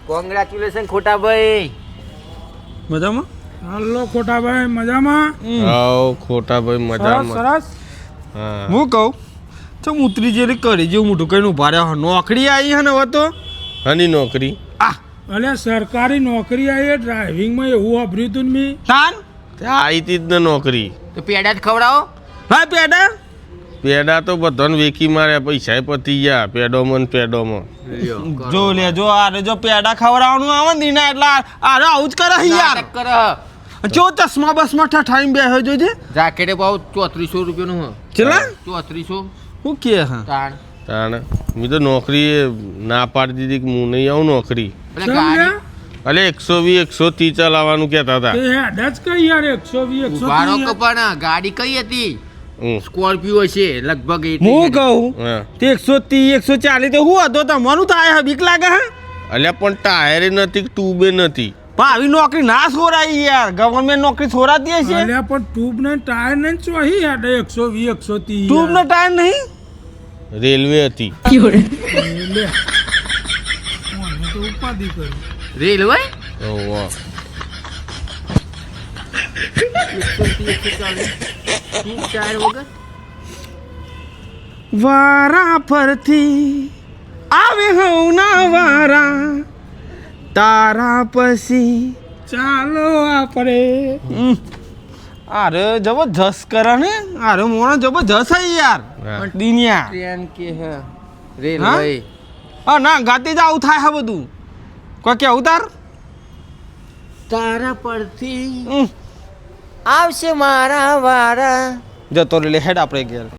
Congratulation ખોટા ભાઈ. મજામાં? હાલો ખોટા ભાઈ મજામાં? આવ ખોટા ભાઈ મજામાં. સરસ. હા હું કહું ચમ ઉતરી જેલી કરી જેવું મોટું કઈ ઉભા રહ્યા નોકરી આવી હે ને હવે તો હની નોકરી અલે સરકારી નોકરી આવી ડ્રાઇવિંગમાં એવું વાપર્યું તું મેં. તાન આવી તી જ ને નોકરી. તો પેડા જ ખવડાવો. હા પેડા પેડા તો બધાને વેકી માર્યા પૈસા પતી ગયા પેડોમાં ને પેડોમાં. જો લે જો આરે જો પેડા ખવડાવવાનું આવે ને દીના એટલે આરે આવું જ કરે છે યાર. નાટક કર. જો ચશ્મા બસમાં ઠાઠાઈને બેહ્યો જોજે જાકેટે ભાવ 3400 રૂપિયાનું હ. ચલા 3400 હું કે હા તાણ. તાણે મેં તો નોકરી ના પાડી દીધી કે હું નહીં આવું નોકરી. એટલે ગાડી અલે 120 130 ચલાવવાનું કહેતા હતા. તે હેડ જ કઈ યાર 120 ઉભારો 130 કપાણા ગાડી કઈ હતી? હું સ્કોર્પિયો છે લગભગ એટલી હું ગાડી. કહું હા તે 130 140 તો હું હતો તમારું થાય હે બીક લાગે હે અલ્યા પણ ટાયરે નથી ટ્યુબે નથી. પણ આવી નોકરી ના છોરાય યાર ગવર્નમેન્ટ નોકરી છોરાતી હશે અલ્યા પણ ટ્યુબ ને ટાયર ને ચોહી હેડ 120 130 ટ્યુબ નો ટાયર નહીં રેલવે હતી. લે મને તો ઉપાધિ કરી. રેલવે ઓહો. 130 ટાયર વગર વારા ફરતી આવે હઉ ના વારા તારા પછી ચાલો આપણે અરે જબરજસ્ત કરે ને અરે મોણા જબરજસ્ત હે યાર હા. દુનિયા ટ્રેન કે હે રેલવે. હા ના ગાતી જ આવું થાય હે બધું કોઈ કે ઉતાર તારા પરથી આવશે મારા વારા જતો રે હેડ આપણે ઘેર